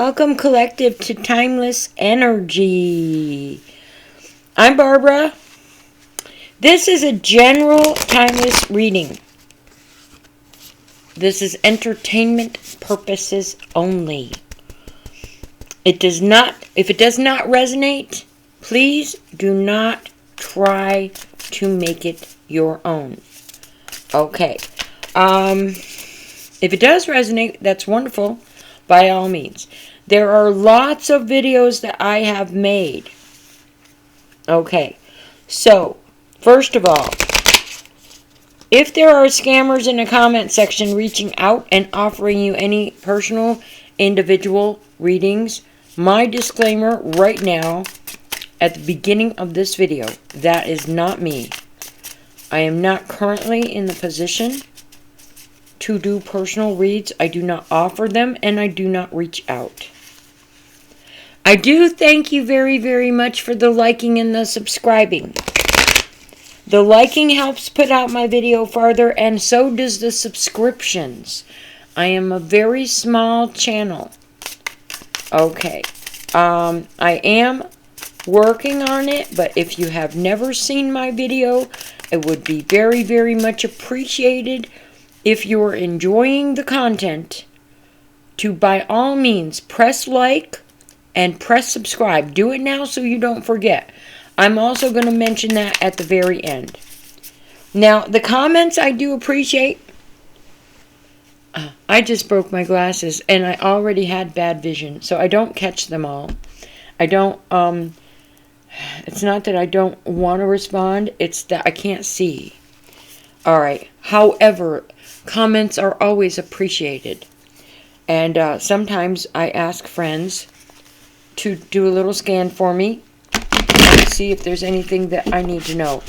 Welcome, collective, to Timeless Energy. I'm Barbara. This is a general timeless reading. This is entertainment purposes only. If it does not resonate, please do not try to make it your own. Okay. If it does resonate, that's wonderful. By all means. There are lots of videos that I have made. Okay. So, first of all, if there are scammers in the comment section reaching out and offering you any personal, individual readings, my disclaimer right now, at the beginning of this video, that is not me. I am not currently in the position to do personal reads. I do not offer them, and I do not reach out. I do thank you very, very much for the liking and the subscribing. The liking helps put out my video farther, and so does the subscriptions. I am a very small channel. Okay. I am working on it, but if you have never seen my video, it would be very, very much appreciated if you're enjoying the content to, by all means, press like and press subscribe. Do it now so you don't forget. I'm also going to mention that at the very end. Now, the comments I do appreciate. I just broke my glasses and I already had bad vision, so I don't catch them all. I don't, it's not that I don't want to respond, it's that I can't see. Alright, however, comments are always appreciated. And sometimes I ask friends to do a little scan for me and see if there's anything that I need to know.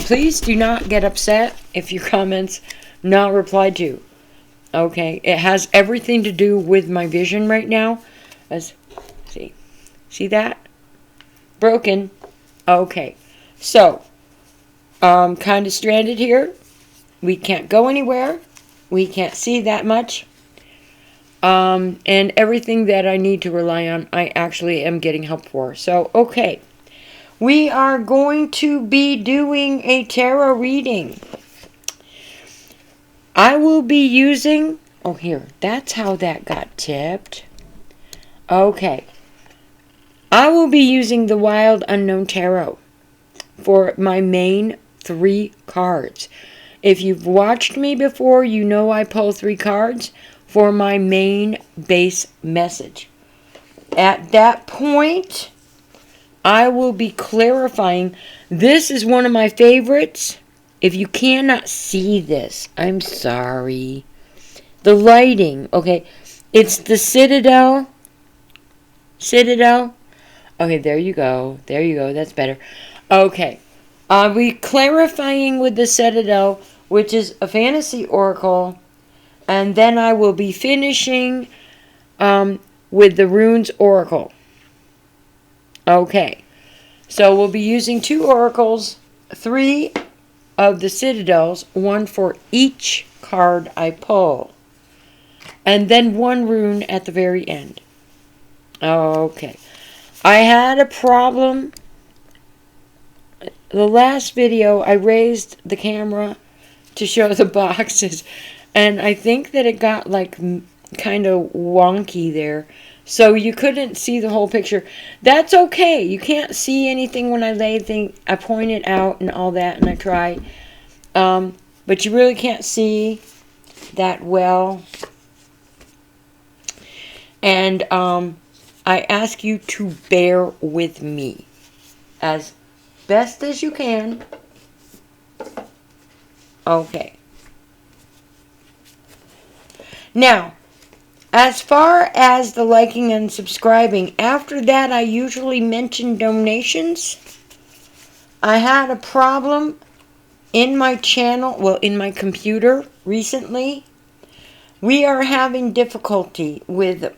Please do not get upset if your comments not replied to. Okay, it has everything to do with my vision right now. See that? Broken. Okay, so kind of stranded here. We can't go anywhere. We can't see that much. And everything that I need to rely on, I actually am getting help for. So, okay. We are going to be doing a tarot reading. I will be using... Oh, here. That's how that got tipped. Okay. I will be using the Wild Unknown Tarot for my main 3 cards. If you've watched me before, you know I pull 3 cards for my main base message. At that point, I will be clarifying. This is one of my favorites. If you cannot see this, I'm sorry. The lighting, okay. It's the Citadel. Citadel. Okay, there you go. There you go. That's better. Okay. We clarifying with the Citadel, which is a fantasy oracle, and then I will be finishing with the Runes Oracle. Okay, so we'll be using 2 oracles, 3 of the Citadels, 1 for each card I pull, and then 1 rune at the very end. Okay, I had a problem. The last video, I raised the camera to show the boxes, and I think that it got like kind of wonky there, so you couldn't see the whole picture. That's okay. You can't see anything when I lay things. I point it out and all that, and I try, but you really can't see that well. And I ask you to bear with me as best as you can. Okay. Now, as far as the liking and subscribing, after that I usually mention donations. I had a problem in my channel, well, in my computer recently. We are having difficulty with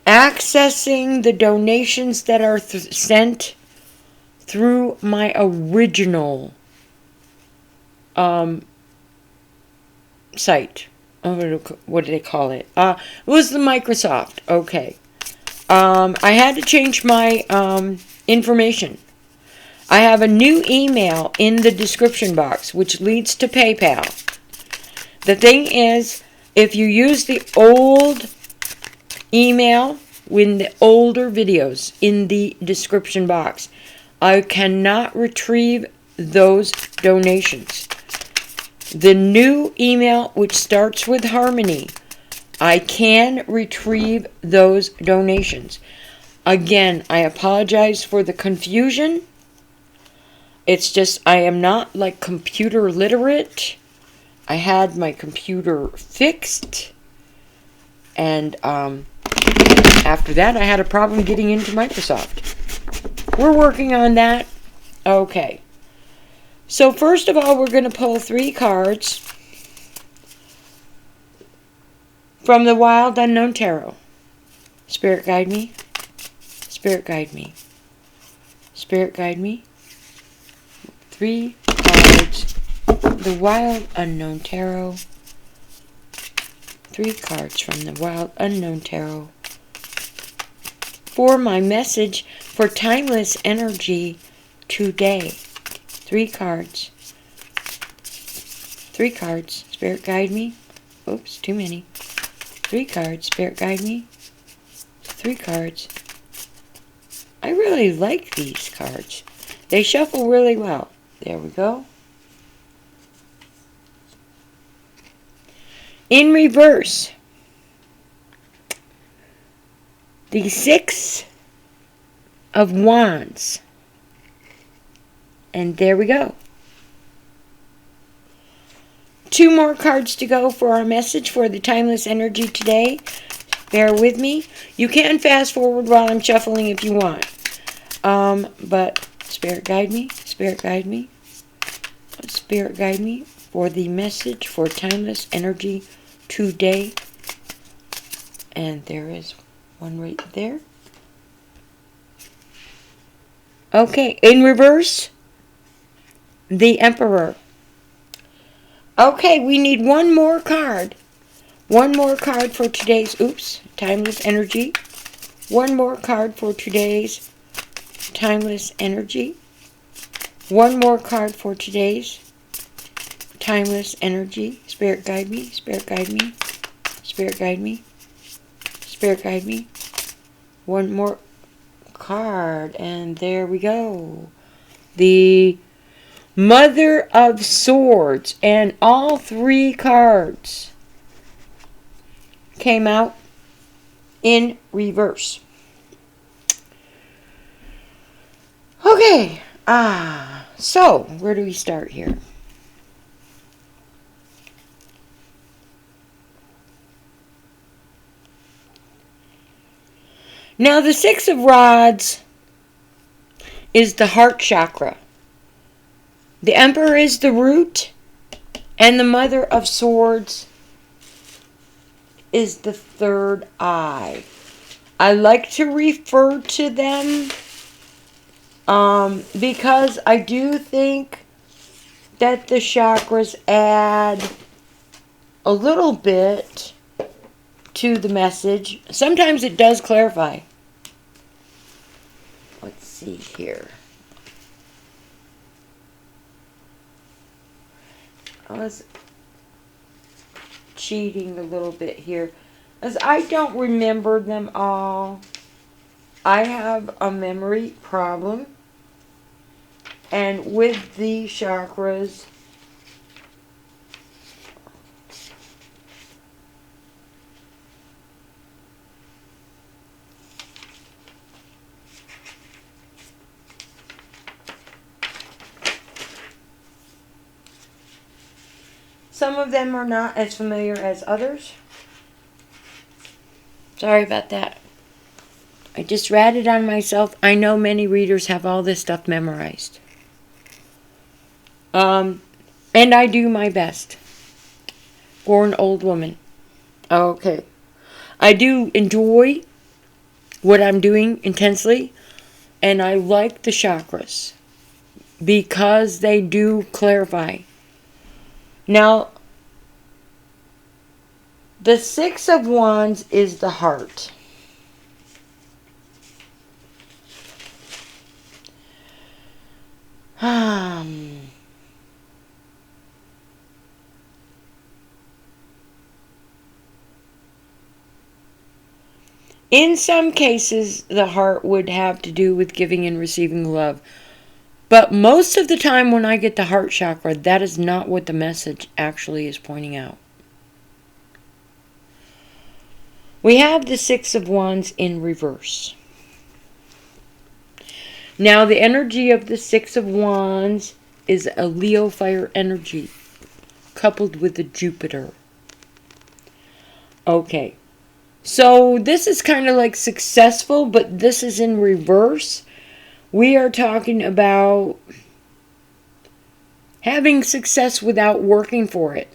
accessing the donations that are sent through my original site. oh, what do they call it? It was the Microsoft. Okay. I had to change my information. I have a new email in the description box, which leads to PayPal. The thing is, if you use the old email with the older videos in the description box, I cannot retrieve those donations. The new email, which starts with Harmony, I can retrieve those donations. Again, I apologize for the confusion. It's just I am not like computer literate. I had my computer fixed, and after that I had a problem getting into Microsoft. We're working on that. Okay. So first of all, we're going to pull 3 cards from the Wild Unknown Tarot. Spirit guide me. Spirit guide me. Spirit guide me. 3 cards. The Wild Unknown Tarot. 3 cards from the Wild Unknown Tarot. For my message for timeless energy today. 3 cards. 3 cards. Spirit guide me. Oops, too many. 3 cards. Spirit guide me. 3 cards. I really like these cards. They shuffle really well. There we go. In reverse, the 6 of Wands. And there we go. 2 more cards to go for our message for the timeless energy today. Bear with me. You can fast forward while I'm shuffling if you want. But Spirit guide me. Spirit guide me. Spirit guide me for the message for timeless energy today. And there is one right there. Okay, in reverse, the Emperor. Okay, we need one more card. One more card for today's, timeless energy. One more card for today's timeless energy. One more card for today's timeless energy. Spirit guide me. Spirit guide me. Spirit guide me. Spirit guide me. One more card, and there we go. The Mother of Swords, and all 3 cards came out in reverse. Okay, so where do we start here? Now the 6 of Rods is the heart chakra. The Emperor is the root, and the Mother of Swords is the 3rd eye. I like to refer to them because I do think that the chakras add a little bit to the message. Sometimes it does clarify. Let's see here. I was cheating a little bit here, as I don't remember them all. I have a memory problem, and with the chakras, some of them are not as familiar as others. Sorry about that. I just ratted on myself. I know many readers have all this stuff memorized. And I do my best for an old woman. Okay. I do enjoy what I'm doing intensely, and I like the chakras because they do clarify. Now, The Six of Wands is the heart. In some cases, the heart would have to do with giving and receiving love. But most of the time when I get the heart chakra, that is not what the message actually is pointing out. We have the Six of Wands in reverse. Now, the energy of the Six of Wands is a Leo fire energy, coupled with the Jupiter. Okay. So this is kind of like successful, but this is in reverse. We are talking about having success without working for it.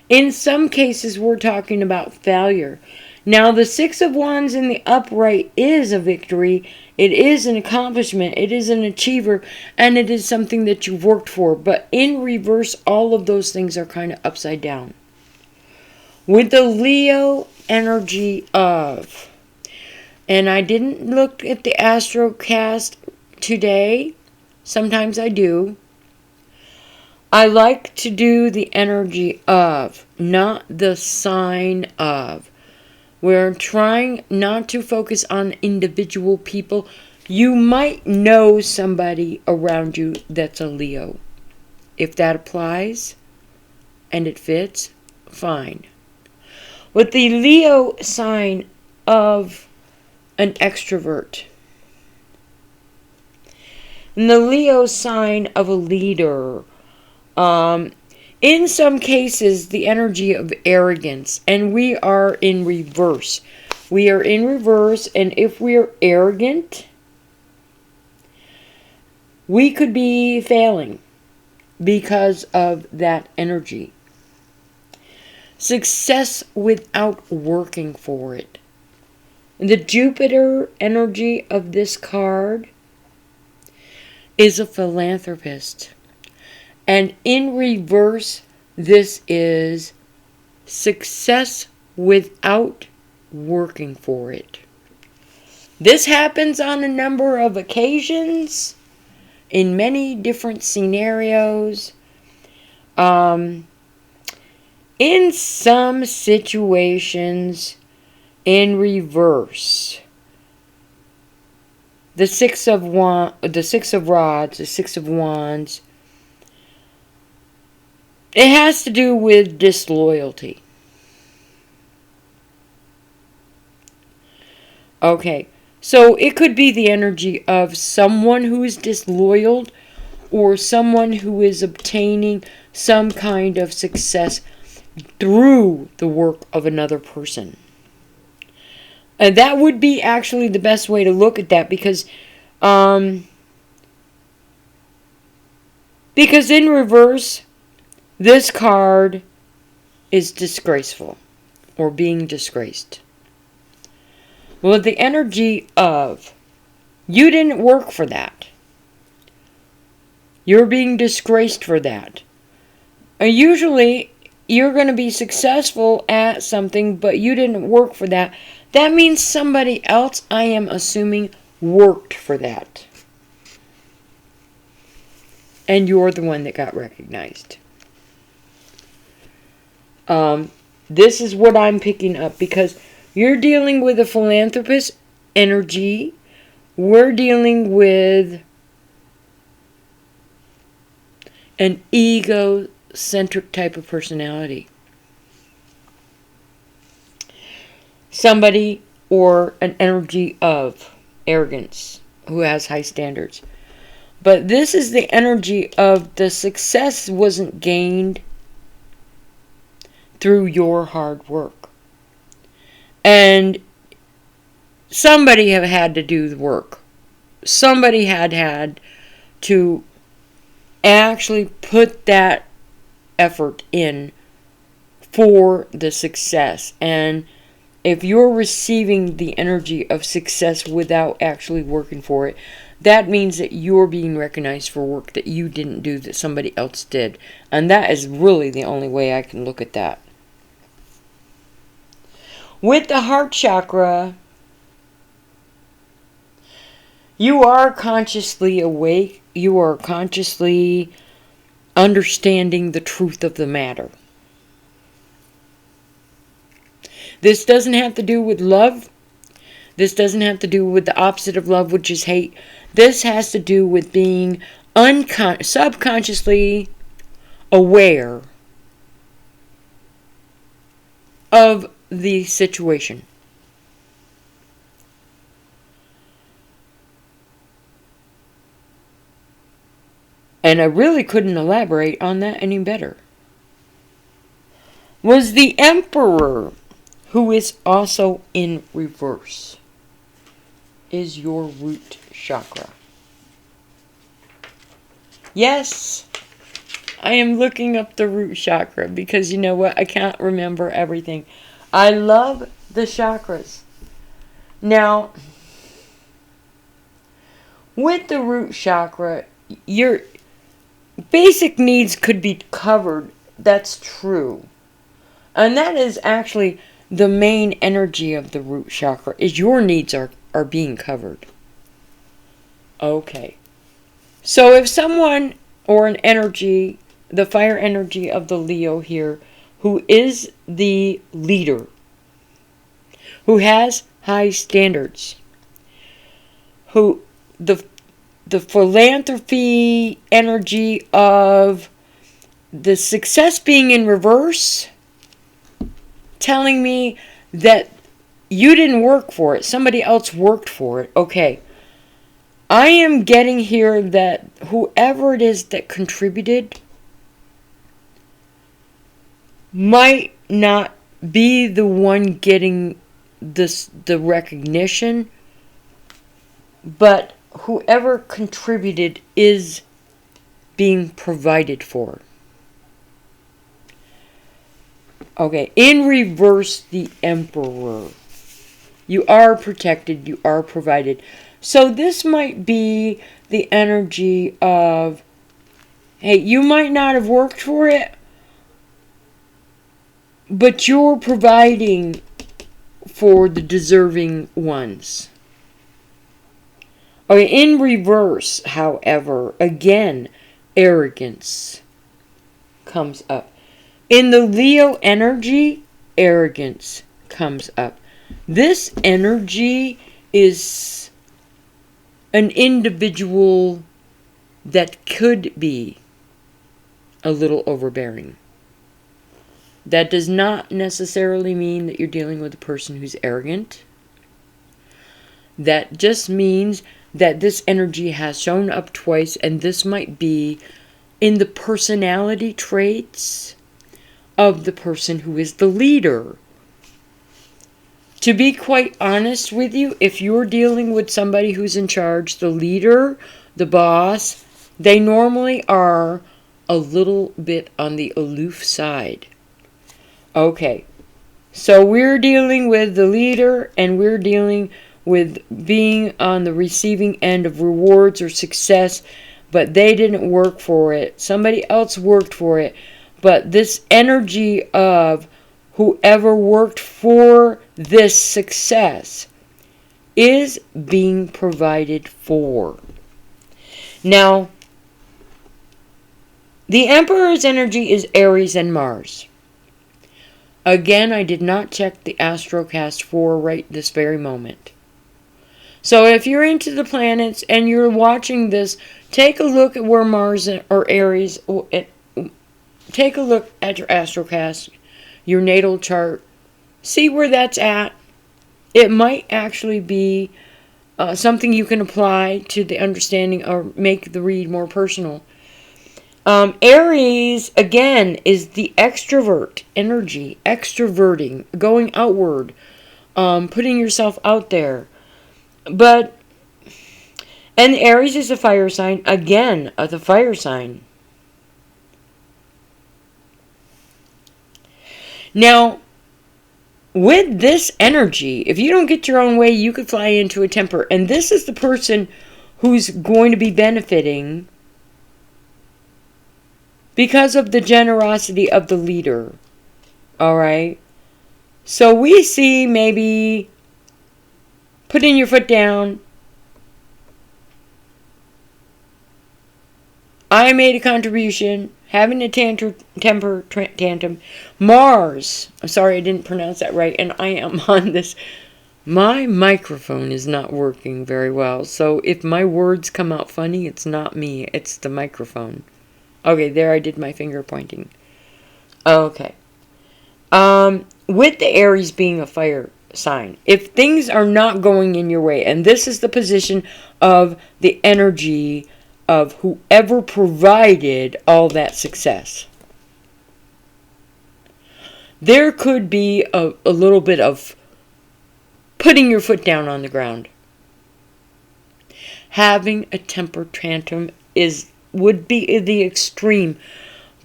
In some cases, we're talking about failure. Now, the Six of Wands in the upright is a victory. It is an accomplishment. It is an achiever. And it is something that you've worked for. But in reverse, all of those things are kind of upside down. With the Leo energy of, and I didn't look at the Astrocast today. Sometimes I do. I like to do the energy of, not the sign of. We're trying not to focus on individual people. You might know somebody around you that's a Leo. If that applies and it fits, fine. With the Leo sign of an extrovert, and the Leo sign of a leader, in some cases, the energy of arrogance, and we are in reverse. We are in reverse, and if we are arrogant, we could be failing because of that energy. Success without working for it. The Jupiter energy of this card is a philanthropist. And in reverse, this is success without working for it. This happens on a number of occasions, in many different scenarios. In some situations, in reverse, the Six of Rods, the Six of Wands, it has to do with disloyalty. Okay, so it could be the energy of someone who is disloyal or someone who is obtaining some kind of success through the work of another person. And that would be actually the best way to look at that, because in reverse, this card is disgraceful or being disgraced. Well, the energy of, you didn't work for that. You're being disgraced for that. Usually, you're going to be successful at something, but you didn't work for that. That means somebody else, I am assuming, worked for that. And you're the one that got recognized. This is what I'm picking up, because you're dealing with a philanthropist energy. We're dealing with an egocentric type of personality. Somebody or an energy of arrogance who has high standards. But this is the energy of the success wasn't gained through your hard work. And somebody have had to do the work. Somebody had to actually put that effort in for the success. And if you're receiving the energy of success without actually working for it, that means that you're being recognized for work that you didn't do, that somebody else did. And that is really the only way I can look at that. With the heart chakra, you are consciously awake. You are consciously understanding the truth of the matter. This doesn't have to do with love. This doesn't have to do with the opposite of love, which is hate. This has to do with being subconsciously aware of the situation. And I really couldn't elaborate on that any better. Was the Emperor, who is also in reverse, is your root chakra. Yes, I am looking up the root chakra because you know what? I can't remember everything. I love the chakras. Now, with the root chakra, your basic needs could be covered. That's true. And that is actually the main energy of the root chakra, is your needs are being covered. Okay. So if someone or an energy, the fire energy of the Leo here, who is the leader, who has high standards, who the philanthropy energy of the success being in reverse, telling me that you didn't work for it, somebody else worked for it. Okay. I am getting here that whoever it is that contributed might not be the one getting the recognition, but whoever contributed is being provided for. Okay, in reverse, the Emperor. You are protected, you are provided. So this might be the energy of, hey, you might not have worked for it, but you're providing for the deserving ones. Okay, in reverse, however, again, arrogance comes up. In the Leo energy, arrogance comes up. This energy is an individual that could be a little overbearing. That does not necessarily mean that you're dealing with a person who's arrogant. That just means that this energy has shown up twice, and this might be in the personality traits of the person who is the leader. To be quite honest with you, if you're dealing with somebody who's in charge, the leader, the boss, they normally are a little bit on the aloof side. Okay, so we're dealing with the leader, and we're dealing with being on the receiving end of rewards or success, but they didn't work for it. Somebody else worked for it. But this energy of whoever worked for this success is being provided for. Now, the Emperor's energy is Aries and Mars. Again, I did not check the Astrocast for right this very moment. So if you're into the planets and you're watching this, take a look at where Mars or Aries, take a look at your Astrocast, your natal chart, see where that's at. It might actually be something you can apply to the understanding or make the read more personal. Aries, again, is the extrovert energy, extroverting, going outward, putting yourself out there. And Aries is a fire sign, again, the fire sign. Now, with this energy, if you don't get your own way, you could fly into a temper. And this is the person who's going to be benefiting because of the generosity of the leader. All right? So we see maybe putting your foot down. I made a contribution, having a temper tantrum. Mars. I'm sorry I didn't pronounce that right. And I am on this. My microphone is not working very well. So if my words come out funny, it's not me. It's the microphone. Okay, there I did my finger pointing. Okay. With the Aries being a fire sign, if things are not going in your way, and this is the position of the energy of whoever provided all that success, there could be a little bit of putting your foot down on the ground. Having a temper tantrum would be the extreme,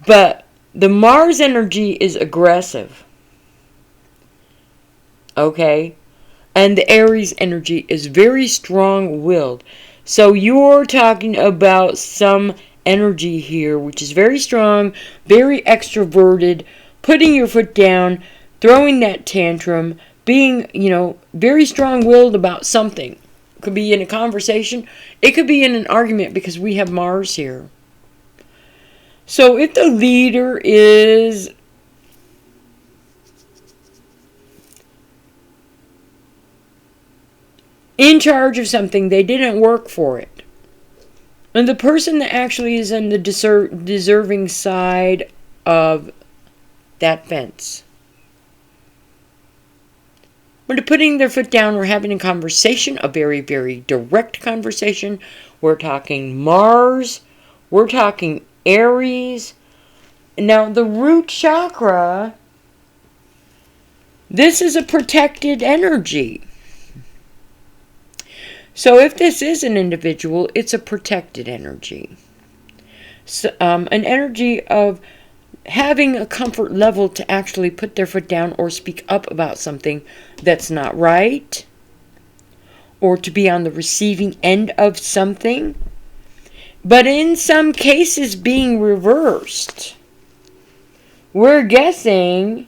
but the Mars energy is aggressive. Okay? And the Aries energy is very strong-willed. So you're talking about some energy here which is very strong, very extroverted, putting your foot down, throwing that tantrum, being, very strong-willed about something. It could be in a conversation. It could be in an argument because we have Mars here. So if the leader is in charge of something, they didn't work for it. And the person that actually is on the deserving side of that fence, when they're putting their foot down, we're having a conversation, a very, very direct conversation. We're talking Mars. We're talking Aries. Now, the root chakra, this is a protected energy. So if this is an individual, it's a protected energy. So, an energy of having a comfort level to actually put their foot down or speak up about something that's not right, or to be on the receiving end of something, but in some cases being reversed. We're guessing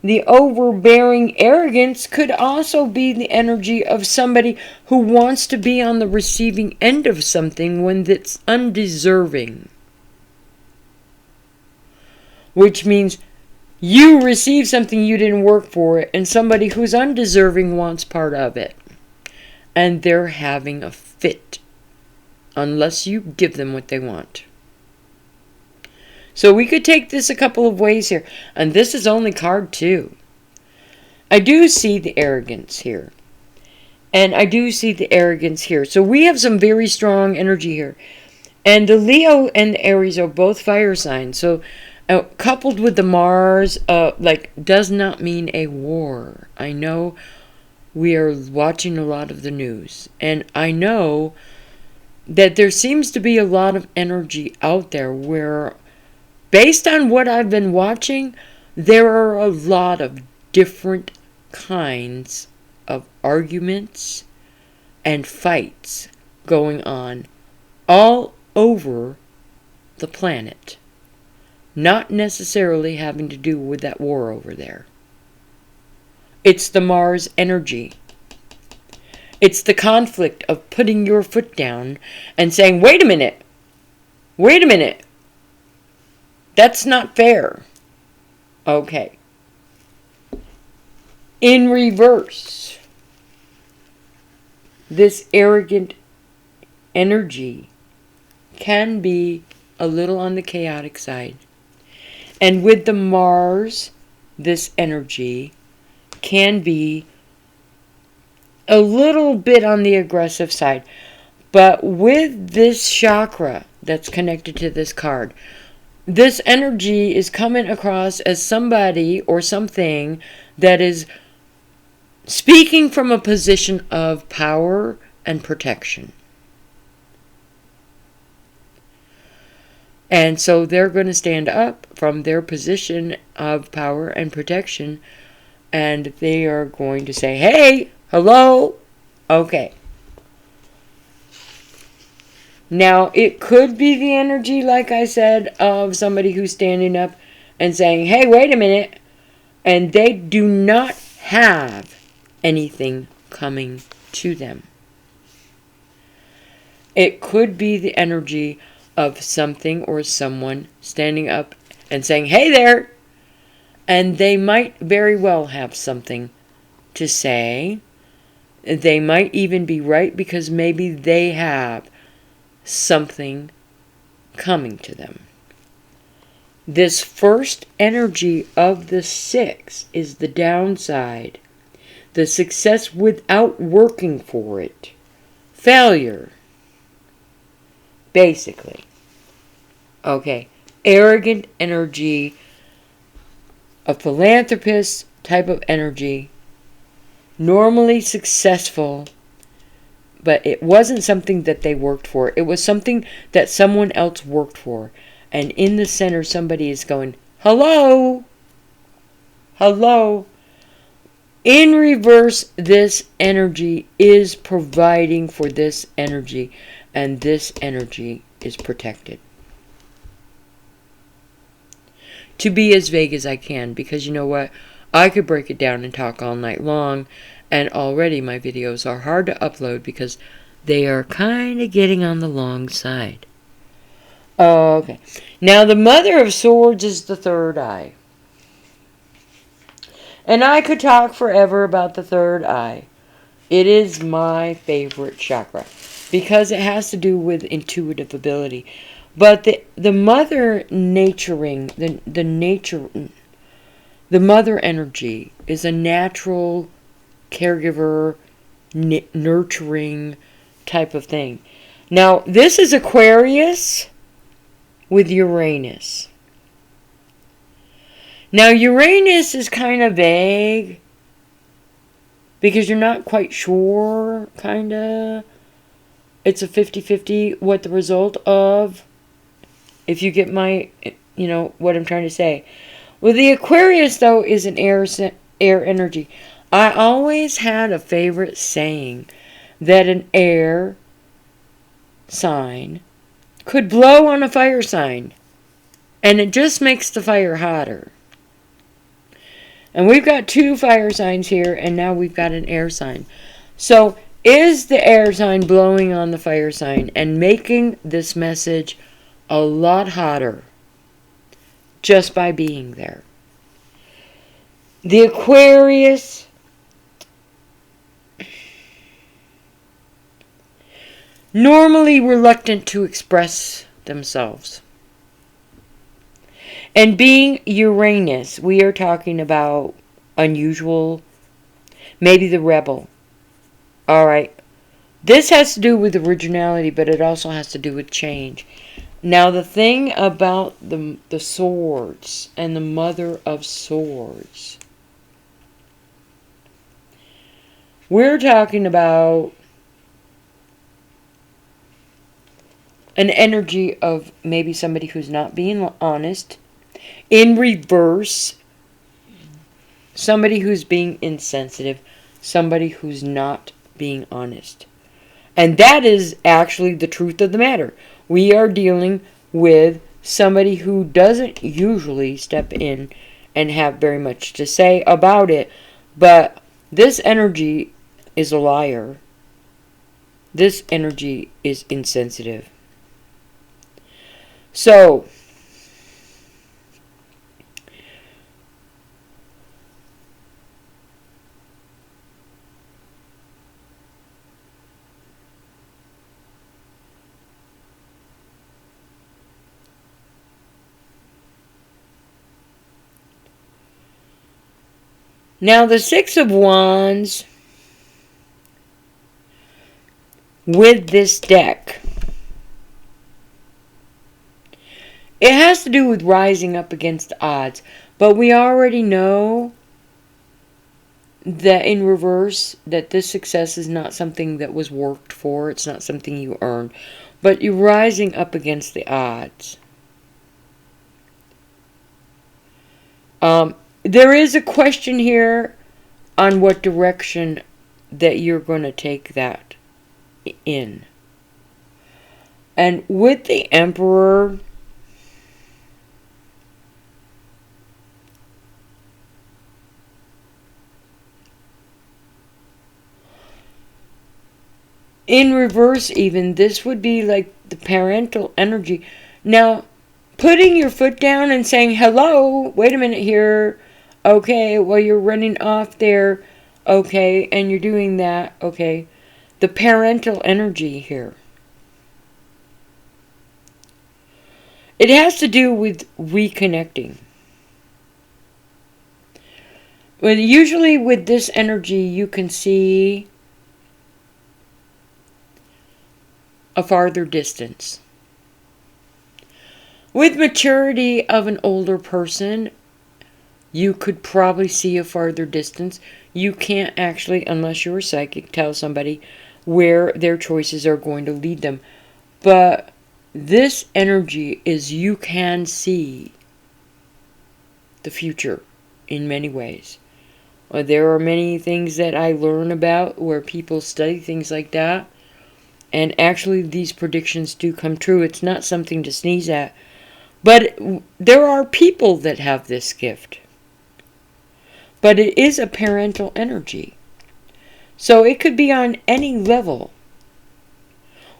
the overbearing arrogance could also be the energy of somebody who wants to be on the receiving end of something when it's undeserving. Which means you receive something you didn't work for, and somebody who's undeserving wants part of it. And they're having a fit unless you give them what they want. So we could take this a couple of ways here. And this is only card 2. I do see the arrogance here. And I do see the arrogance here. So we have some very strong energy here. And the Leo and the Aries are both fire signs. So coupled with the Mars, does not mean a war. I know we are watching a lot of the news. And I know that there seems to be a lot of energy out there where, based on what I've been watching, there are a lot of different kinds of arguments and fights going on all over the planet. Not necessarily having to do with that war over there. It's the Mars energy. It's the conflict of putting your foot down and saying, wait a minute. That's not fair. Okay. In reverse, this arrogant energy can be a little on the chaotic side. And with the Mars, this energy can be a little bit on the aggressive side. But with this chakra that's connected to this card, this energy is coming across as somebody or something that is speaking from a position of power and protection. And so they're going to stand up from their position of power and protection, and they are going to say, hey, hello, okay. Now, it could be the energy, like I said, of somebody who's standing up and saying, hey, wait a minute. And they do not have anything coming to them. It could be the energy of something or someone standing up and saying, "Hey there!" And they might very well have something to say. They might even be right, because maybe they have something coming to them. This first energy of the 6 is the downside. The success without working for it. Failure. Basically. Okay. Arrogant energy. A philanthropist type of energy. Normally successful. But it wasn't something that they worked for. It was something that someone else worked for. And in the center, somebody is going, "Hello? Hello?" In reverse, this energy is providing for this energy. And this energy is protected. To be as vague as I can, because you know what? I could break it down and talk all night long. And already my videos are hard to upload because they are kind of getting on the long side. Okay. Now the Mother of Swords is the third eye. And I could talk forever about the third eye. It is my favorite chakra because it has to do with intuitive ability. But the mother naturing, the mother energy is a natural caregiver, nurturing type of thing. Now, this is Aquarius with Uranus. Now, Uranus is kind of vague because you're not quite sure, kind of. It's a 50-50 what the result of, if you get my, what I'm trying to say. Well, the Aquarius, though, is an air energy. I always had a favorite saying that an air sign could blow on a fire sign, and it just makes the fire hotter. And we've got 2 fire signs here, and now we've got an air sign. So, is the air sign blowing on the fire sign and making this message a lot hotter just by being there? The Aquarius normally reluctant to express themselves. And being Uranus, we are talking about unusual, maybe the rebel. Alright, this has to do with originality, but it also has to do with change. Now, the thing about the swords and the Mother of Swords, we're talking about an energy of maybe somebody who's not being honest. In reverse, somebody who's being insensitive, somebody who's not being honest. And that is actually the truth of the matter. We are dealing with somebody who doesn't usually step in and have very much to say about it. But this energy is a liar. This energy is insensitive. So, now the 6 of Wands with this deck, it has to do with rising up against odds. But we already know that in reverse, that this success is not something that was worked for. It's not something you earned. But you're rising up against the odds. There is a question here on what direction that you're going to take that in. And with the Emperor, In reverse, even, this would be like the parental energy. Now, putting your foot down and saying, hello, wait a minute here, okay, while you're running off there, okay, and you're doing that, okay, the parental energy here. It has to do with reconnecting. Well, usually with this energy, you can see a farther distance. With maturity of an older person, you could probably see a farther distance. You can't actually, unless you're a psychic, tell somebody where their choices are going to lead them. But this energy is you can see the future in many ways. There are many things that I learn about where people study things like that. And actually these predictions do come true. It's not something to sneeze at. But there are people that have this gift. But it is a parental energy. So it could be on any level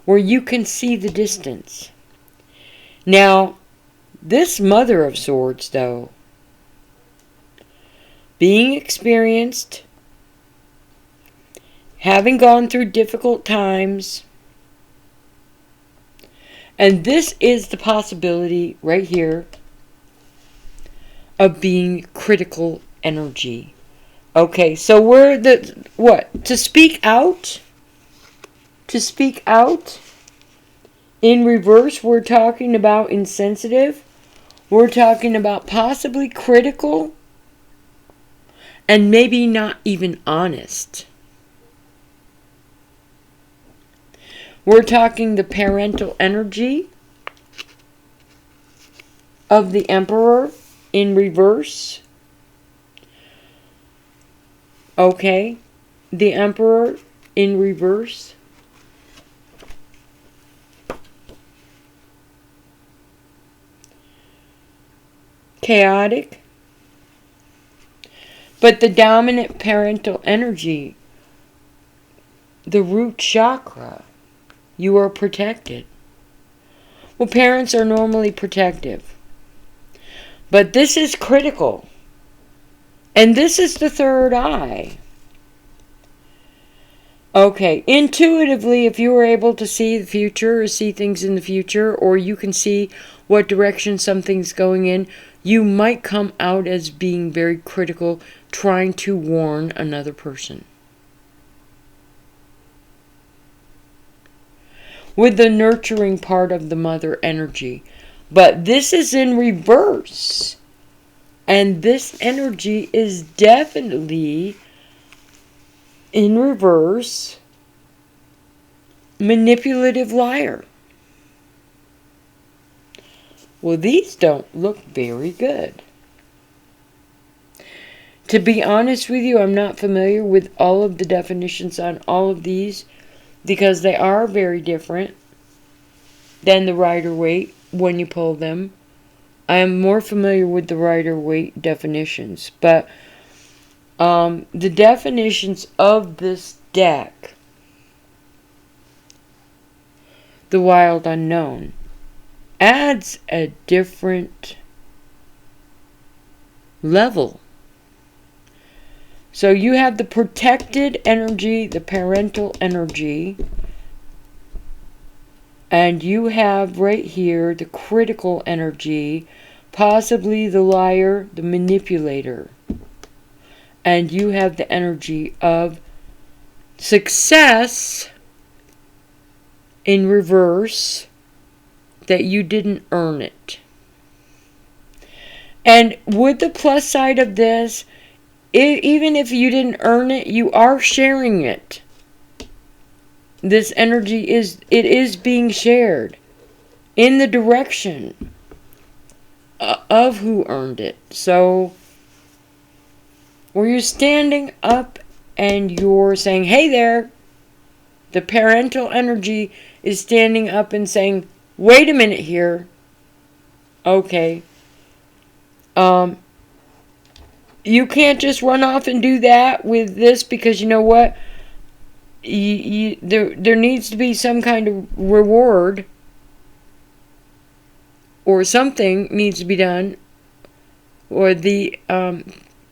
where you can see the distance. Now, this Mother of Swords, though, being experienced, having gone through difficult times, and this is the possibility right here of being critical energy. Okay, so we're what? To speak out? To speak out? In reverse, we're talking about insensitive. We're talking about possibly critical. And maybe not even honest. We're talking the parental energy of the Emperor in reverse. Okay, the Emperor in reverse. Chaotic. But the dominant parental energy, the root chakra, you are protected. Well, parents are normally protective. But this is critical. And this is the third eye. Okay, intuitively, if you are able to see the future or see things in the future, or you can see what direction something's going in, you might come out as being very critical, trying to warn another person. With the nurturing part of the mother energy. But this is in reverse. And this energy is definitely in reverse, manipulative liar. Well, these don't look very good. To be honest with you, I'm not familiar with all of the definitions on all of these because they are very different than the Rider-Waite when you pull them. I am more familiar with the Rider-Waite definitions, but the definitions of this deck, the Wild Unknown, adds a different level. So you have the protected energy, the parental energy, and you have right here the critical energy, possibly the liar, the manipulator. And you have the energy of success in reverse, that you didn't earn it. And with the plus side of this, even if you didn't earn it, you are sharing it. This energy is being shared in the direction of who earned it. So where you're standing up and you're saying, hey there, the parental energy is standing up and saying, wait a minute here. Okay. You can't just run off and do that with this because you know what? there needs to be some kind of reward, or something needs to be done, or the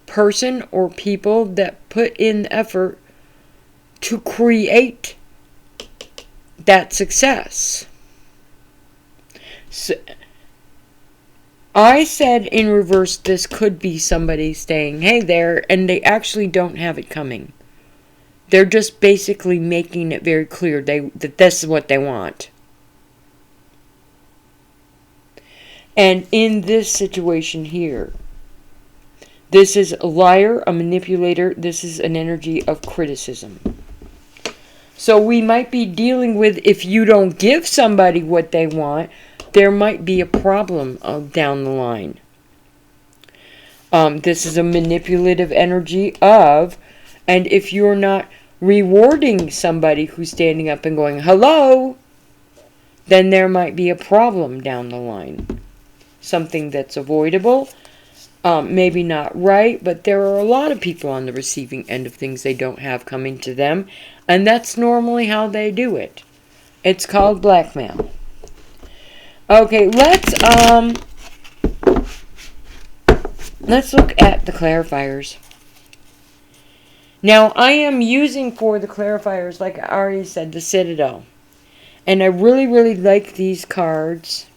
person or people that put in the effort to create that success. So, I said in reverse, this could be somebody saying, hey there, and they actually don't have it coming. They're just basically making it very clear that this is what they want. And in this situation here, this is a liar, a manipulator. This is an energy of criticism. So we might be dealing with, if you don't give somebody what they want, there might be a problem down the line. This is a manipulative energy of, and if you're not rewarding somebody who's standing up and going, hello, then there might be a problem down the line. Something that's avoidable, maybe not right, but there are a lot of people on the receiving end of things they don't have coming to them, and that's normally how they do it. It's called blackmail. Okay, let's look at the clarifiers. Now, I am using for the clarifiers, like I already said, the Citadel. And I really, really like these cards.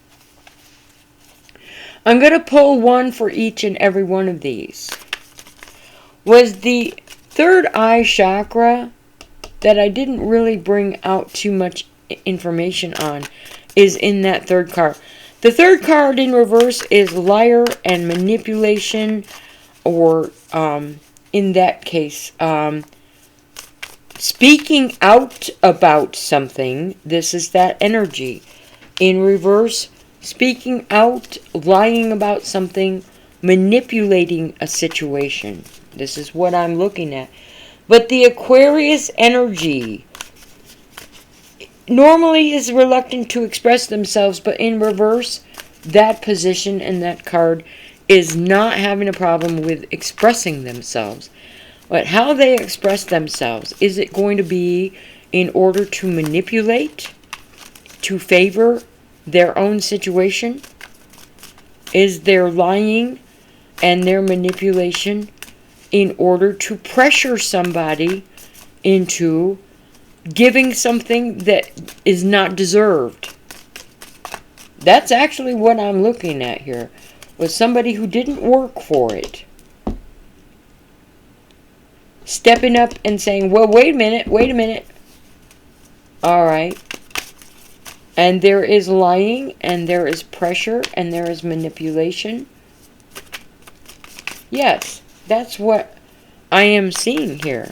I'm going to pull one for each and every one of these. Was the third eye chakra that I didn't really bring out too much information on is in that third card. The third card in reverse is liar and manipulation, or in that case, speaking out about something. This is that energy. In reverse, speaking out, lying about something, manipulating a situation. This is what I'm looking at. But the Aquarius energy normally is reluctant to express themselves, but in reverse, that position and that card is not having a problem with expressing themselves. But how they express themselves, is it going to be in order to manipulate, to favor their own situation? Is their lying and their manipulation in order to pressure somebody into giving something that is not deserved? That's actually what I'm looking at here, was somebody who didn't work for it stepping up and saying, well, wait a minute. All right. And there is lying, and there is pressure, and there is manipulation. Yes, that's what I am seeing here,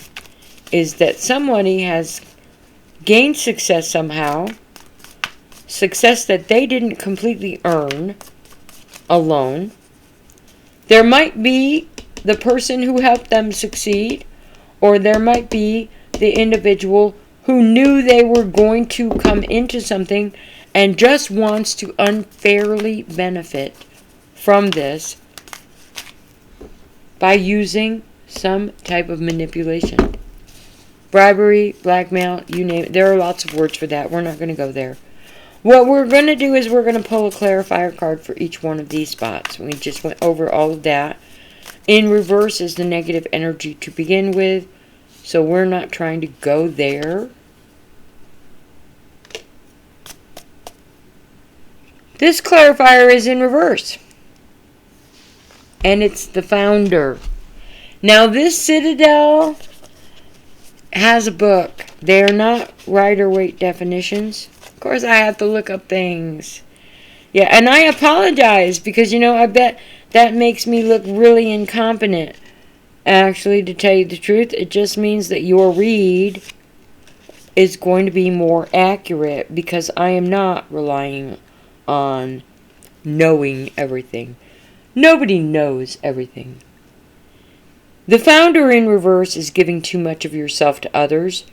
is that somebody has gained success somehow, success that they didn't completely earn alone. There might be the person who helped them succeed, or there might be the individual who knew they were going to come into something and just wants to unfairly benefit from this by using some type of manipulation. Bribery, blackmail, you name it. There are lots of words for that. We're not going to go there. What we're going to do is we're going to pull a clarifier card for each one of these spots. We just went over all of that. In reverse is the negative energy to begin with, so we're not trying to go there. This clarifier is in reverse, and it's the founder. Now, this Citadel has a book. They are not Rider-Waite definitions. Of course, I have to look up things. Yeah, and I apologize because, I bet that makes me look really incompetent. Actually, to tell you the truth, it just means that your read is going to be more accurate because I am not relying on knowing everything. Nobody knows everything. The founder in reverse is giving too much of yourself to others,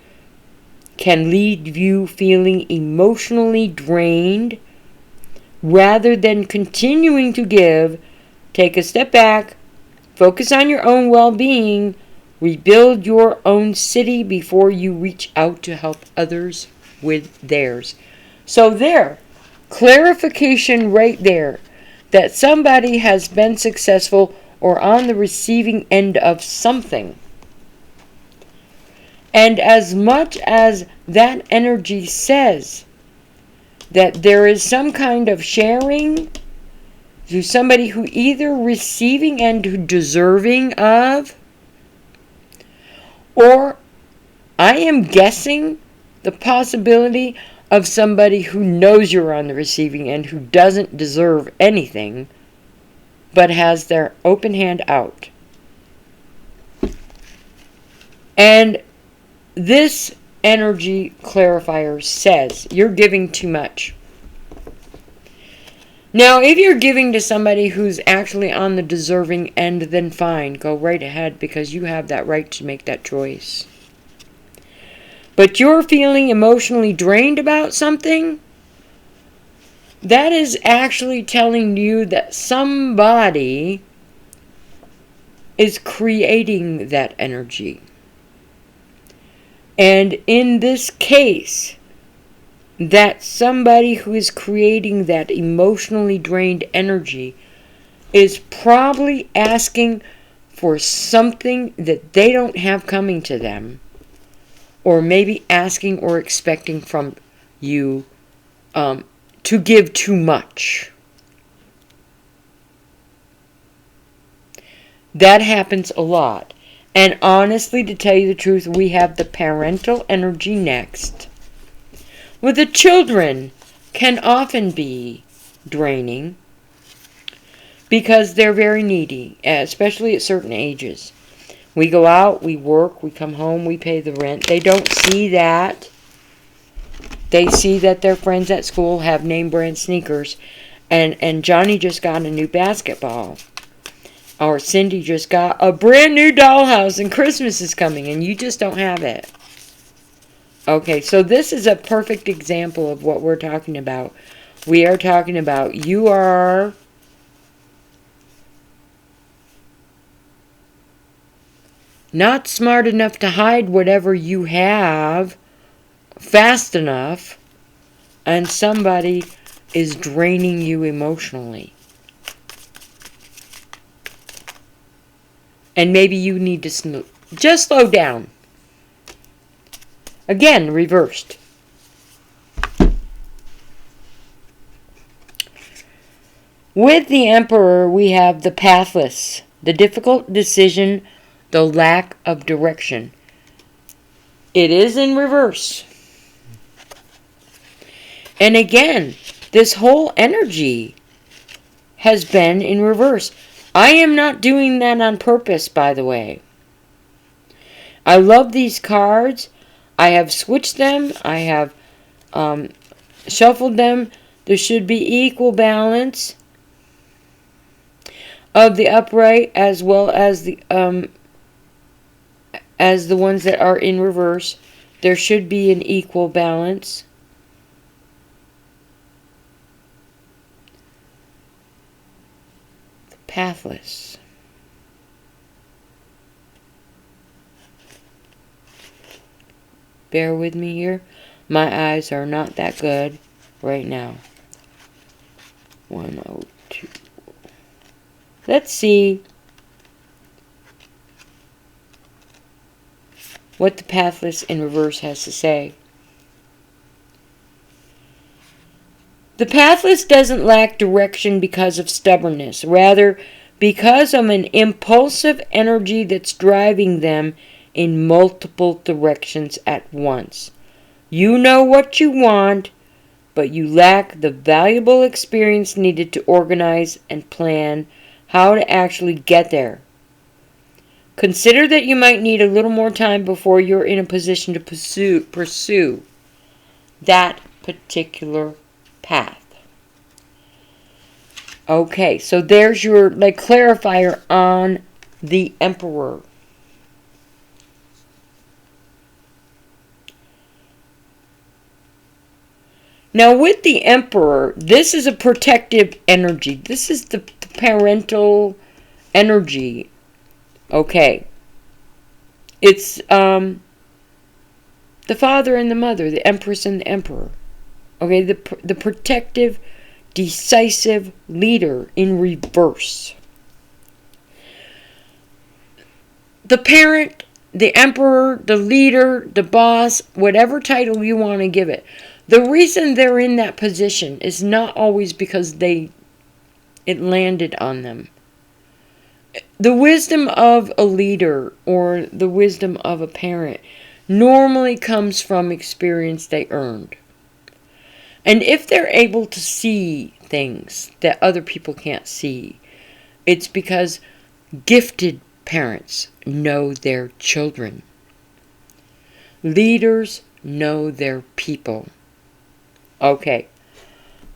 can leave you feeling emotionally drained. Rather than continuing to give, take a step back, focus on your own well-being, Rebuild your own city before you reach out to help others with theirs. So there, clarification right there, that somebody has been successful or on the receiving end of something. And as much as that energy says that there is some kind of sharing to somebody who either receiving and who deserving of, or I am guessing the possibility of somebody who knows you're on the receiving end, who doesn't deserve anything, but has their open hand out. And this energy clarifier says you're giving too much. Now, if you're giving to somebody who's actually on the deserving end, then fine, go right ahead, because you have that right to make that choice. But you're feeling emotionally drained about something, that is actually telling you that somebody is creating that energy. And in this case, that somebody who is creating that emotionally drained energy is probably asking for something that they don't have coming to them, or maybe asking or expecting from you to give too much. That happens a lot. And honestly, to tell you the truth, we have the parental energy next. With the children can often be draining because they're very needy, especially at certain ages. We go out, we work, we come home, we pay the rent. They don't see that. They see that their friends at school have name brand sneakers, and Johnny just got a new basketball. Or Cindy just got a brand new dollhouse and Christmas is coming and you just don't have it. Okay, so this is a perfect example of what we're talking about. We are talking about you are not smart enough to hide whatever you have fast enough, and somebody is draining you emotionally. And maybe you need to just slow down. Again, reversed. With the Emperor, we have the pathless, the difficult decision, the lack of direction. It is in reverse. And again, this whole energy has been in reverse. I am not doing that on purpose, by the way. I love these cards. I have switched them. I have shuffled them. There should be equal balance of the upright as well as the ones that are in reverse. There should be an equal balance. The pathless. Bear with me here. My eyes are not that good right now. 102. Let's see what the pathless in reverse has to say. The pathless doesn't lack direction because of stubbornness, rather because of an impulsive energy that's driving them in multiple directions at once. You know what you want, but you lack the valuable experience needed to organize and plan how to actually get there. Consider that you might need a little more time before you're in a position to pursue that particular path. Okay, so there's your clarifier on the Emperor. Now with the Emperor, this is a protective energy. This is the parental energy. Okay. It's the father and the mother, the empress and the emperor. Okay, the protective, decisive leader in reverse. The parent, the emperor, the leader, the boss, whatever title you want to give it. The reason they're in that position is not always because it landed on them. The wisdom of a leader or the wisdom of a parent normally comes from experience they earned. And if they're able to see things that other people can't see, it's because gifted parents know their children. Leaders know their people. Okay.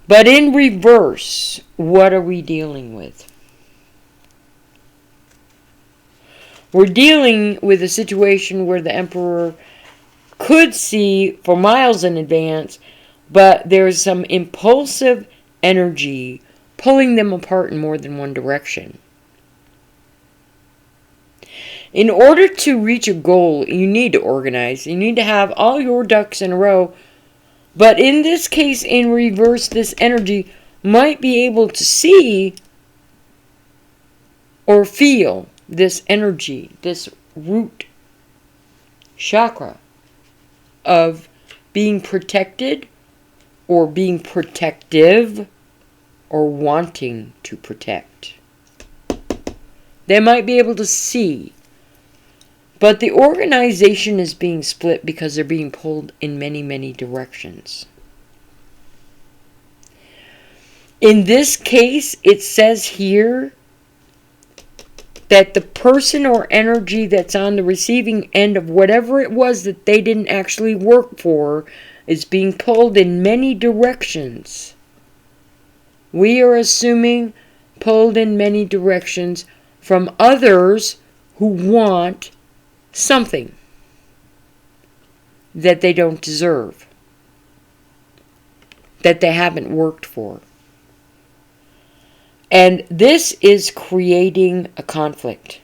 But in reverse, what are we dealing with? We're dealing with a situation where the emperor could see for miles in advance, but there's some impulsive energy pulling them apart in more than one direction. In order to reach a goal, you need to organize. You need to have all your ducks in a row. But in this case, in reverse, this energy might be able to see or feel this energy, this root chakra of being protected or being protective or wanting to protect. They might be able to see. But the organization is being split because they're being pulled in many, many directions. In this case, it says here that the person or energy that's on the receiving end of whatever it was that they didn't actually work for is being pulled in many directions. We are assuming pulled in many directions from others who want something that they don't deserve, that they haven't worked for. And this is creating a conflict.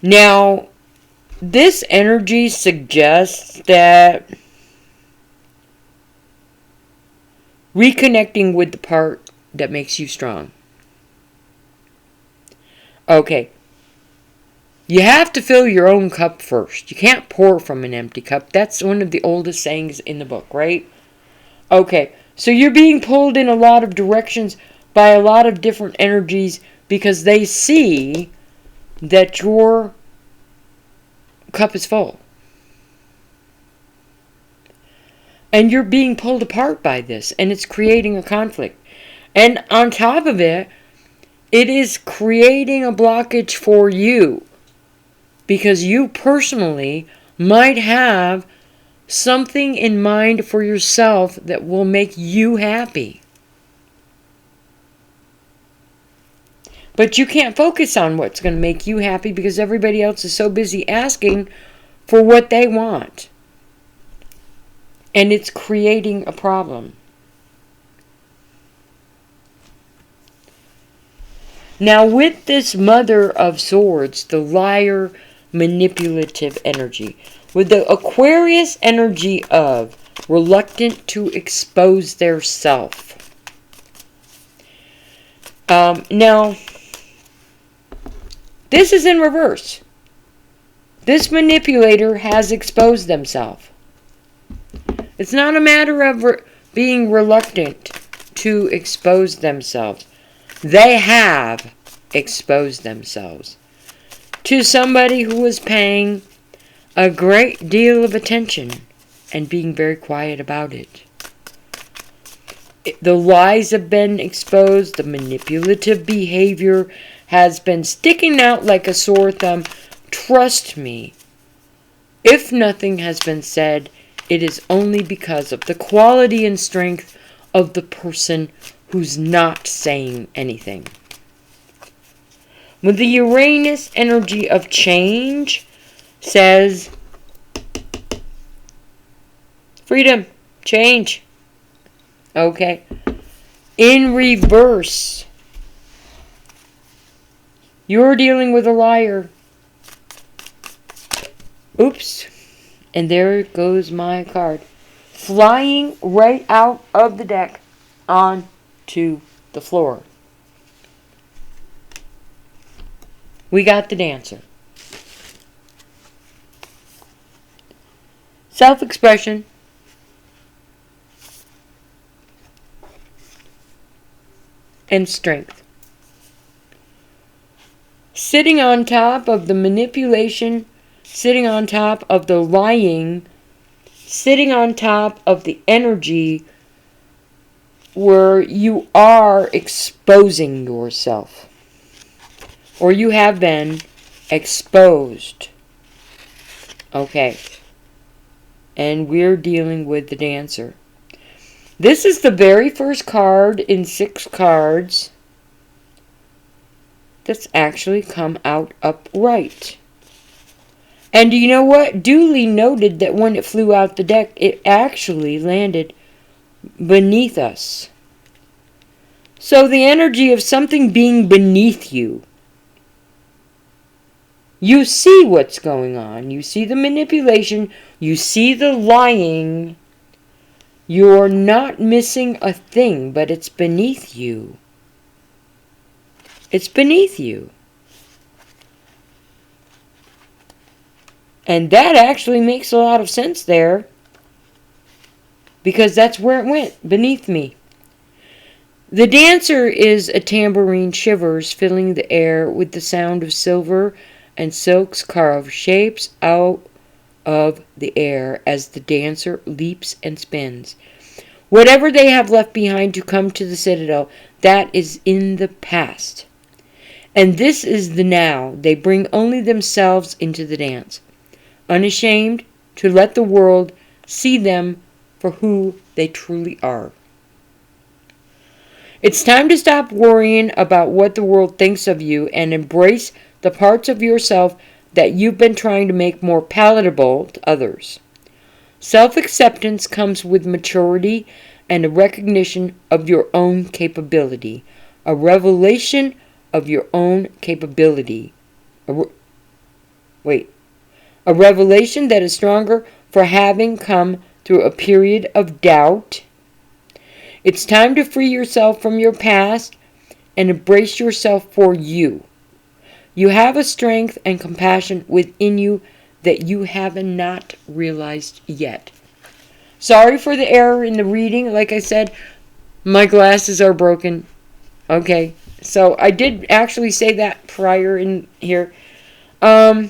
Now, this energy suggests that reconnecting with the part that makes you strong. Okay. You have to fill your own cup first. You can't pour from an empty cup. That's one of the oldest sayings in the book, right? Okay. So you're being pulled in a lot of directions by a lot of different energies because they see that your cup is full. And you're being pulled apart by this, and it's creating a conflict. And on top of it, it is creating a blockage for you because you personally might have something in mind for yourself that will make you happy. But you can't focus on what's going to make you happy because everybody else is so busy asking for what they want. And it's creating a problem. Now with this Mother of Swords, the liar, manipulative energy, with the Aquarius energy of reluctant to expose their self. Now, this is in reverse. This manipulator has exposed themselves. It's not a matter of being reluctant to expose themselves. They have exposed themselves to somebody who was paying a great deal of attention and being very quiet about it. The lies have been exposed. The manipulative behavior has been sticking out like a sore thumb. Trust me, if nothing has been said, it is only because of the quality and strength of the person who's not saying anything. With the Uranus energy of change, says freedom, change. Okay. In reverse, you're dealing with a liar. Oops. And there goes my card. Flying right out of the deck onto the floor. We got the Dancer. Self-expression. And strength. Sitting on top of the manipulation, sitting on top of the lying, sitting on top of the energy where you are exposing yourself. Or you have been exposed. Okay. And we're dealing with the Dancer. This is the very first card in 6 cards that's actually come out upright. And you know what? Duly noted that when it flew out the deck, it actually landed beneath us. So the energy of something being beneath you. You see what's going on. You see the manipulation. You see the lying. You're not missing a thing, but it's beneath you. It's beneath you. And that actually makes a lot of sense there. Because that's where it went, beneath me. The Dancer is a tambourine shivers, filling the air with the sound of silver and silks carve shapes out of the air as the Dancer leaps and spins. Whatever they have left behind to come to the citadel, that is in the past. And this is the now. They bring only themselves into the dance, unashamed to let the world see them for who they truly are. It's time to stop worrying about what the world thinks of you and embrace the parts of yourself that you've been trying to make more palatable to others. Self-acceptance comes with maturity and a recognition of your own capability, a revelation of your own capability. A revelation that is stronger for having come through a period of doubt. It's time to free yourself from your past and embrace yourself for you. You have a strength and compassion within you that you have not realized yet. Sorry for the error in the reading. Like I said, my glasses are broken. Okay, so I did actually say that prior in here. The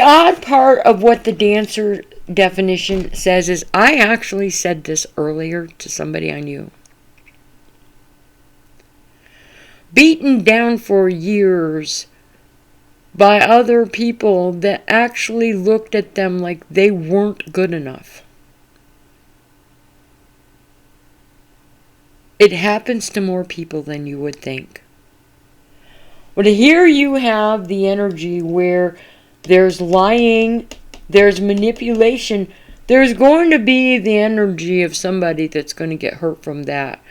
odd part of what the Dancer definition says is, I actually said this earlier to somebody I knew. Beaten down for years by other people that actually looked at them like they weren't good enough. It happens to more people than you would think. But here you have the energy where there's lying, there's manipulation. There's going to be the energy of somebody that's going to get hurt from that.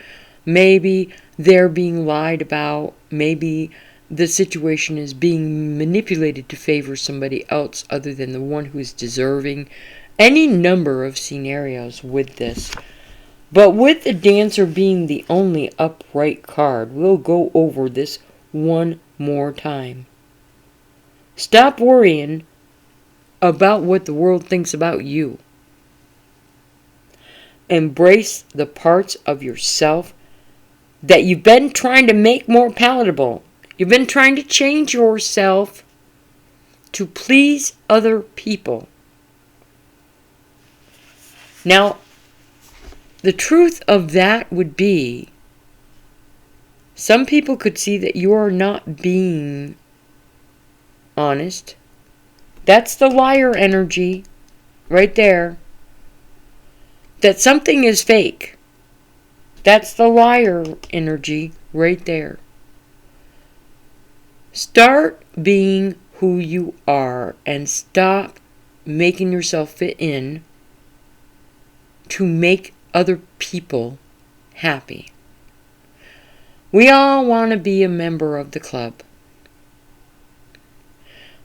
Maybe they're being lied about. Maybe the situation is being manipulated to favor somebody else other than the one who is deserving. Any number of scenarios with this. But with the Dancer being the only upright card, we'll go over this one more time. Stop worrying about what the world thinks about you. Embrace the parts of yourself that you've been trying to make more palatable. You've been trying to change yourself to please other people. Now, the truth of that would be, some people could see that you are not being honest. That's the liar energy right there. That something is fake. That's the liar energy right there. Start being who you are and stop making yourself fit in to make other people happy. We all want to be a member of the club.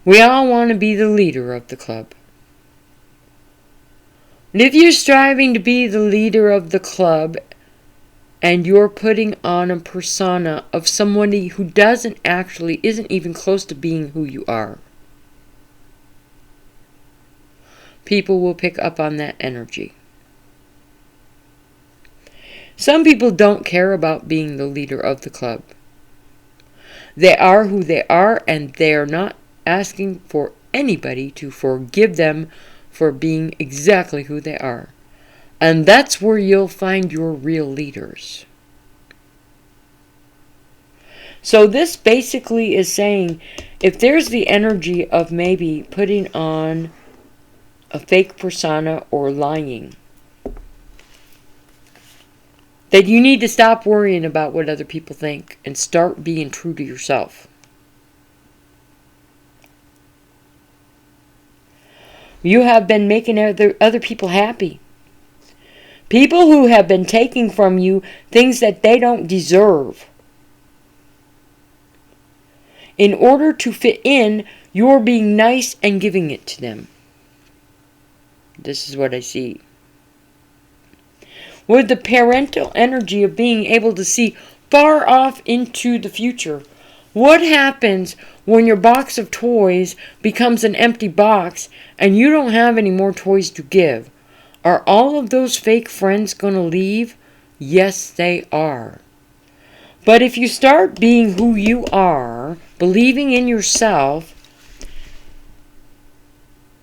We all want to be the leader of the club. And if you're striving to be the leader of the club and you're putting on a persona of somebody who isn't even close to being who you are, people will pick up on that energy. Some people don't care about being the leader of the club. They are who they are, and they're not asking for anybody to forgive them for being exactly who they are. And that's where you'll find your real leaders. So this basically is saying, if there's the energy of maybe putting on a fake persona or lying, that you need to stop worrying about what other people think and start being true to yourself. You have been making other people happy. People who have been taking from you things that they don't deserve. In order to fit in, you're being nice and giving it to them. This is what I see. With the parental energy of being able to see far off into the future. What happens when your box of toys becomes an empty box and you don't have any more toys to give? Are all of those fake friends going to leave? Yes, they are. But if you start being who you are, believing in yourself,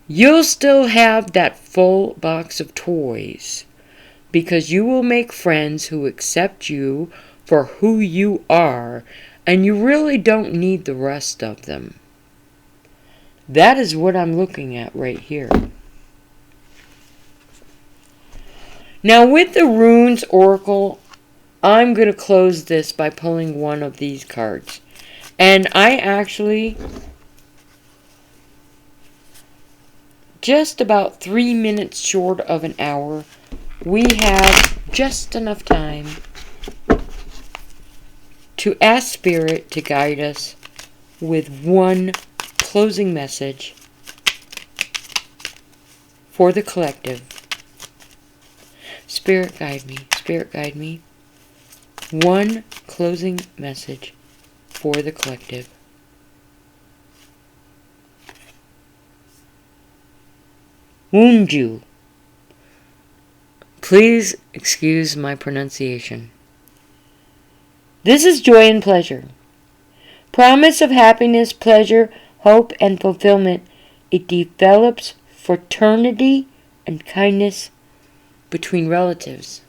you'll still have that full box of toys. Because you will make friends who accept you for who you are, and you really don't need the rest of them. That is what I'm looking at right here. Now with the Runes Oracle, I'm going to close this by pulling one of these cards. And I actually, just about 3 minutes short of an hour, we have just enough time to ask Spirit to guide us with one closing message for the collective. Spirit guide me. Spirit guide me. One closing message for the collective. Wounju. Please excuse my pronunciation. This is joy and pleasure. Promise of happiness, pleasure, hope, and fulfillment. It develops fraternity and kindness between relatives.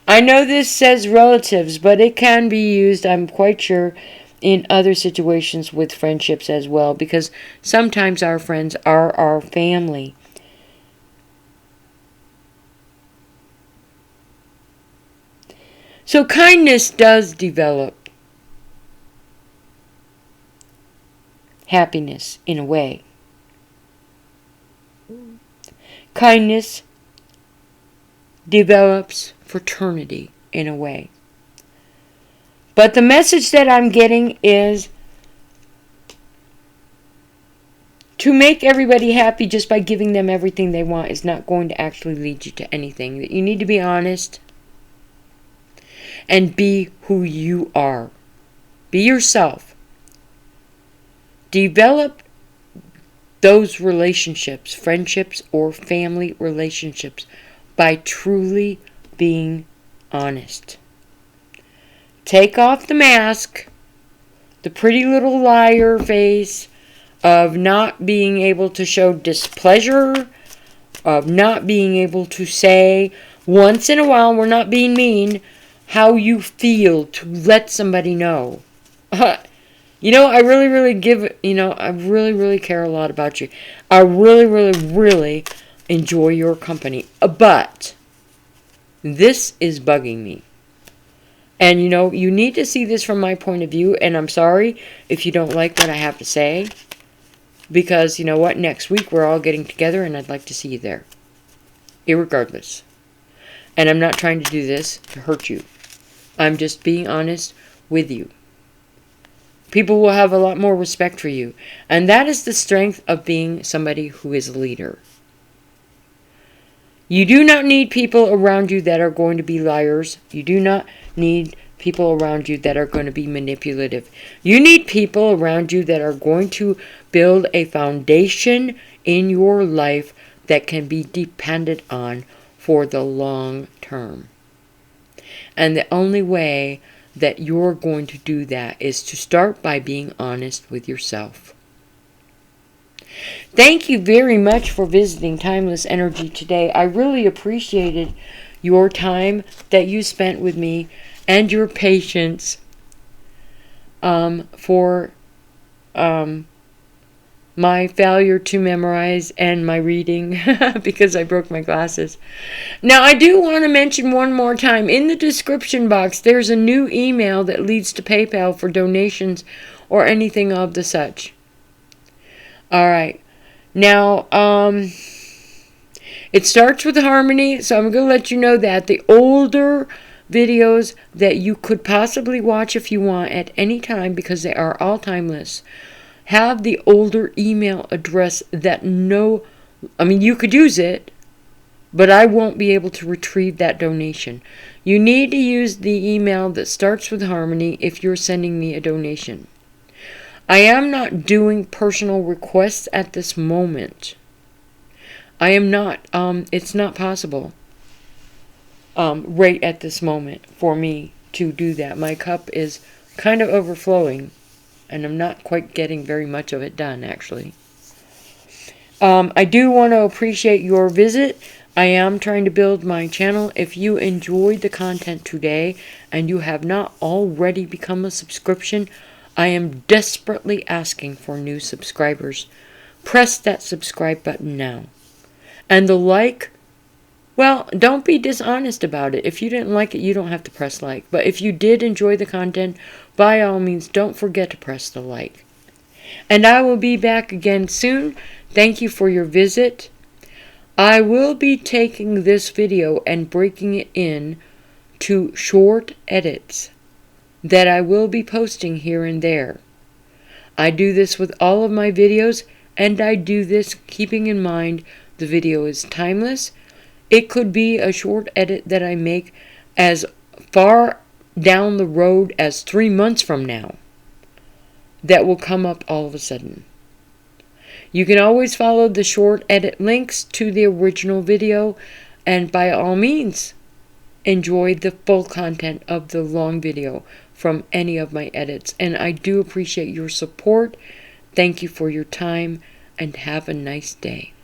I know this says relatives, but it can be used, I'm quite sure, in other situations with friendships as well, because sometimes our friends are our family. So kindness does develop happiness in a way. Kindness develops fraternity in a way. But the message that I'm getting is to make everybody happy just by giving them everything they want is not going to actually lead you to anything. That you need to be honest and be who you are. Be yourself. Develop those relationships, friendships or family relationships, by truly being honest. Take off the mask, the pretty little liar face of not being able to show displeasure, of not being able to say, once in a while, we're not being mean, how you feel to let somebody know. You know, I really, I really care a lot about you. I really enjoy your company. But this is bugging me. And, you need to see this from my point of view. And I'm sorry if you don't like what I have to say. Because, you know what? Next week we're all getting together and I'd like to see you there. Irregardless. And I'm not trying to do this to hurt you. I'm just being honest with you. People will have a lot more respect for you. And that is the strength of being somebody who is a leader. You do not need people around you that are going to be liars. You do not need people around you that are going to be manipulative. You need people around you that are going to build a foundation in your life that can be depended on for the long term. And the only way that you're going to do that is to start by being honest with yourself. Thank you very much for visiting Timeless Energy today. I really appreciated your time that you spent with me and your patience for my failure to memorize and my reading because I broke my glasses. Now, I do want to mention one more time, in the description box, there's a new email that leads to PayPal for donations or anything of the such. Alright. Now, it starts with harmony, so I'm going to let you know that the older videos that you could possibly watch if you want at any time, because they are all timeless, have the older email address that you could use it, but I won't be able to retrieve that donation. You need to use the email that starts with harmony if you're sending me a donation. I am not doing personal requests at this moment. I am not. It's not possible right at this moment for me to do that. My cup is kind of overflowing, and I'm not quite getting very much of it done, actually. I do want to appreciate your visit. I am trying to build my channel. If you enjoyed the content today and you have not already become a subscription, I am desperately asking for new subscribers. Press that subscribe button now. And the like, well, don't be dishonest about it. If you didn't like it, you don't have to press like. But if you did enjoy the content, by all means, don't forget to press the like. And I will be back again soon. Thank you for your visit. I will be taking this video and breaking it in to short edits that I will be posting here and there. I do this with all of my videos, and I do this keeping in mind the video is timeless. It could be a short edit that I make as far down the road as 3 months from now that will come up all of a sudden. You can always follow the short edit links to the original video, and by all means, enjoy the full content of the long video from any of my edits. And I do appreciate your support. Thank you for your time, and have a nice day.